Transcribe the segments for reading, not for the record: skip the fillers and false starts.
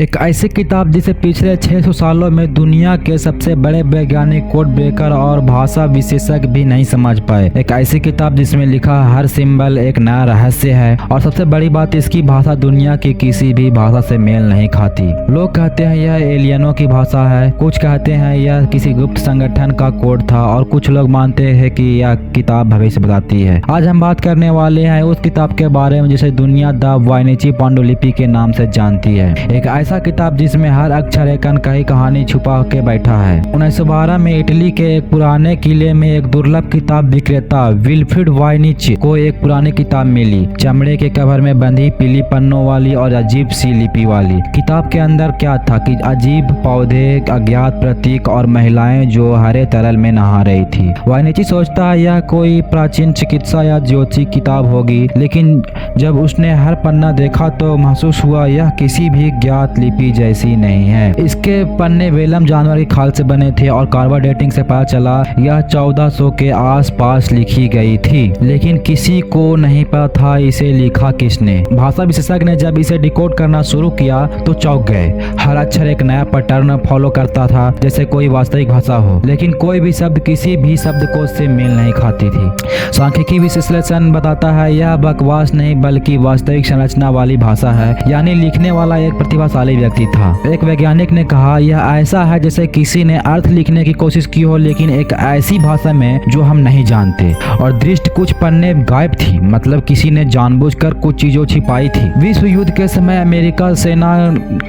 एक ऐसी किताब जिसे पिछले 600 सालों में दुनिया के सबसे बड़े वैज्ञानिक, कोड ब्रेकर और भाषा विशेषज्ञ भी नहीं समझ पाए। एक ऐसी किताब जिसमें लिखा हर सिंबल एक नया रहस्य है और सबसे बड़ी बात, इसकी भाषा दुनिया की किसी भी भाषा से मेल नहीं खाती। लोग कहते हैं यह एलियनों की भाषा है, कुछ कहते हैं यह किसी गुप्त संगठन का कोड था और कुछ लोग मानते हैं कि यह किताब भविष्य बताती है। आज हम बात करने वाले हैं उस किताब के बारे में जिसे दुनिया द वाइनिची पांडुलिपि के नाम से जानती है। एक ऐसा किताब जिसमें हर अक्षर एक अनकही कहानी छुपा के बैठा है। 1912 में इटली के एक पुराने किले में एक दुर्लभ किताब विक्रेता विल्फ्रेड वाइनिच को एक पुरानी किताब मिली, चमड़े के कवर में बंधी, पीली पन्नों वाली और अजीब सी लिपि वाली। किताब के अंदर क्या था कि अजीब पौधे, अज्ञात प्रतीक और महिलाएं जो हरे तरल में नहा रही थी। वाइनिची सोचता है यह कोई प्राचीन चिकित्सा या ज्योतिष किताब होगी, लेकिन जब उसने हर पन्ना देखा तो महसूस हुआ यह किसी भी ज्ञात लिपि जैसी नहीं है। इसके पन्ने वेलम जानवर की खाल से बने थे और कार्बन डेटिंग से पता चला यह 1400 के आसपास लिखी गई थी, लेकिन किसी को नहीं पता था इसे लिखा किसने। भाषा विशेषज्ञ ने जब इसे डिकोड करना शुरू किया तो चौंक गए। हर अक्षर एक नया पैटर्न फॉलो करता था, जैसे कोई वास्तविक भाषा हो, लेकिन कोई भी शब्द किसी भी शब्दकोश से मेल नहीं खाती थी। सांख्यिकी विश्लेषण बताता है यह बकवास नहीं बल्कि वास्तविक संरचना वाली भाषा है, यानी लिखने वाला एक प्रतिभाशाली व्यक्ति था। एक वैज्ञानिक ने कहा यह ऐसा है जैसे किसी ने अर्थ लिखने की कोशिश की हो, लेकिन एक ऐसी भाषा में जो हम नहीं जानते। और दृष्ट कुछ पन्ने गायब थी, मतलब किसी ने जानबूझकर कुछ चीजों छिपाई थी। विश्व युद्ध के समय अमेरिका सेना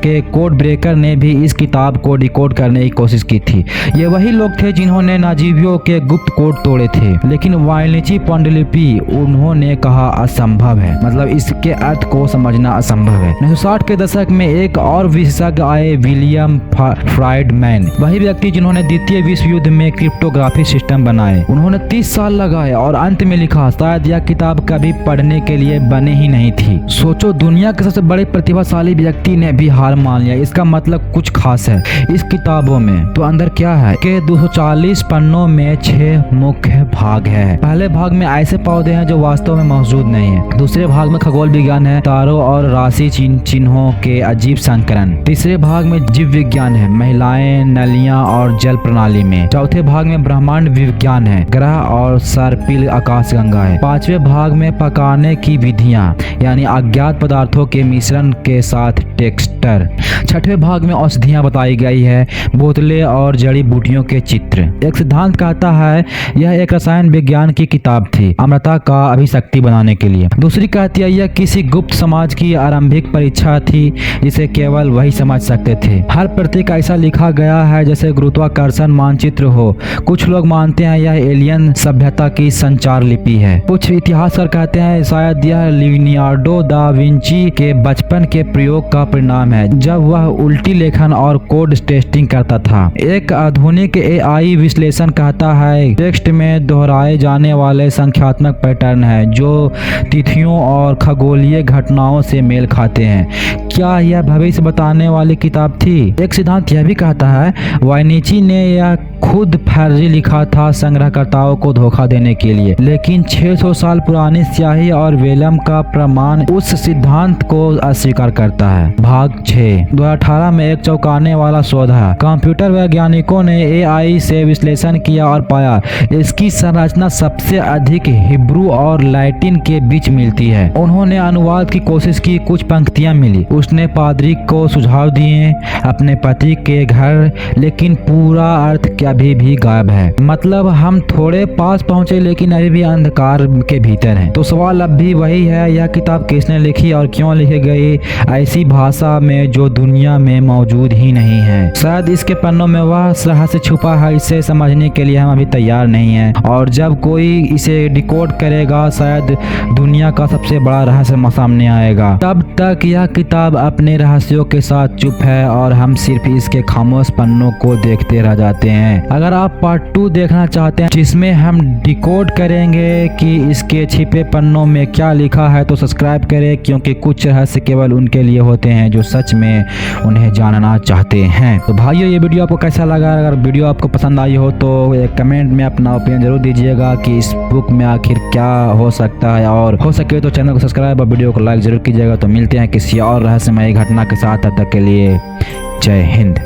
के कोड ब्रेकर ने भी इस किताब को डिकोड करने की कोशिश की थी। ये वही लोग थे जिन्होंने नाजीवियों के गुप्त कोड तोड़े थे, लेकिन वाइनिची पांडुलिपि उन्होंने कहा असंभव है, मतलब इसके अर्थ को समझना असंभव है। 1960 के दशक में एक और विशेषज्ञ आए, विलियम फ्राइडमैन, वही व्यक्ति जिन्होंने द्वितीय विश्व युद्ध में क्रिप्टोग्राफी सिस्टम बनाए। उन्होंने 30 साल लगाए और अंत में लिखा शायद यह किताब कभी पढ़ने के लिए बने ही नहीं थी। सोचो, दुनिया के सबसे बड़े प्रतिभाशाली व्यक्ति ने भी हार मान लिया, इसका मतलब कुछ खास है इस किताबों में। तो अंदर क्या है कि 240 पन्नों में 6 मुख्य भाग है। पहले भाग में ऐसे पौधे हैं जो वास्तव में मौजूद नहीं है। दूसरे भाग में खगोल विज्ञान है, तारों और राशि चिन्हों के अजीब संकरण। तीसरे भाग में जीव विज्ञान है, महिलाएं, नलियां और जल प्रणाली में। चौथे भाग में ब्रह्मांड विज्ञान है, ग्रह और सर्पिल आकाशगंगा है। पांचवें भाग में पकाने की विधियां, यानी अज्ञात पदार्थों के मिश्रण के साथ टेक्सचर। छठवें भाग में औषधियां बताई गई है, बोतलें और जड़ी बूटियों के चित्र। एक सिद्धांत कहता है यह एक रसायन विज्ञान की किताब थी, अमृता का अभिशक्ति बनाने के लिए। दूसरी कहती है यह किसी गुप्त समाज की आरंभिक परीक्षा थी जिसे केवल वही समझ सकते थे। हर प्रतीक ऐसा लिखा गया है जैसे गुरुत्वाकर्षण मानचित्र हो। कुछ लोग मानते हैं यह एलियन सभ्यता की संचार लिपि है। कुछ इतिहासकार कहते हैं शायद यह लियोनार्डो दा विंची के बचपन के प्रयोग का परिणाम है, जब वह उल्टी लेखन और कोड टेस्टिंग करता था। एक आधुनिक एआई विश्लेषण कहता है टेक्स्ट में दोहराए जाने वाले संख्यात्मक पैटर्न है जो तिथियों और खगोलीय घटनाओं से मेल खाते हैं। क्या यह भविष्य बताने वाली किताब थी? एक सिद्धांत यह भी कहता है वाइनिची ने यह खुद फर्जी लिखा था संग्रहकर्ताओं को धोखा देने के लिए, लेकिन 600 साल पुरानी स्याही और वेलम का प्रमाण उस सिद्धांत को अस्वीकार करता है। भाग 6 2018 में एक चौंकाने वाला शोध है। कंप्यूटर वैज्ञानिकों ने एआई से विश्लेषण किया और पाया इसकी संरचना सबसे अधिक हिब्रू और लैटिन के बीच मिलती है। उन्होंने अनुवाद की कोशिश की, कुछ पंक्तियां मिली। उसने पादरी को सुझाव दिए अपने पति के घर, लेकिन पूरा अर्थ अभी भी गायब है। मतलब हम थोड़े पास पहुंचे लेकिन अभी भी अंधकार के भीतर हैं। तो सवाल अब भी वही है, यह किताब किसने लिखी और क्यों लिखी गई ऐसी भाषा में जो दुनिया में मौजूद ही नहीं है। शायद इसके पन्नों में वह रहस्य छुपा है, इसे समझने के लिए हम अभी तैयार नहीं हैं। और जब कोई इसे डिकोड करेगा शायद दुनिया का सबसे बड़ा रहस्य सामने आएगा। तब तक यह किताब अपने रहस्यों के साथ चुप है और हम सिर्फ इसके खामोश पन्नों को देखते रह जाते हैं। अगर आप पार्ट 2 देखना चाहते हैं जिसमें हम डिकोड करेंगे कि इसके छिपे पन्नों में क्या लिखा है, तो सब्सक्राइब करें, क्योंकि कुछ रहस्य केवल उनके लिए होते हैं जो सच में उन्हें जानना चाहते हैं। तो भाइयों, ये वीडियो आपको कैसा लगा? अगर वीडियो आपको पसंद आई हो तो एक कमेंट में अपना ओपिनियन जरूर दीजिएगा कि इस बुक में आखिर क्या हो सकता है, और हो सके तो चैनल को सब्सक्राइब और वीडियो को लाइक जरूर कीजिएगा। तो मिलते हैं किसी और रहस्यमय घटना के के साथ। तब तक के लिए जय हिंद।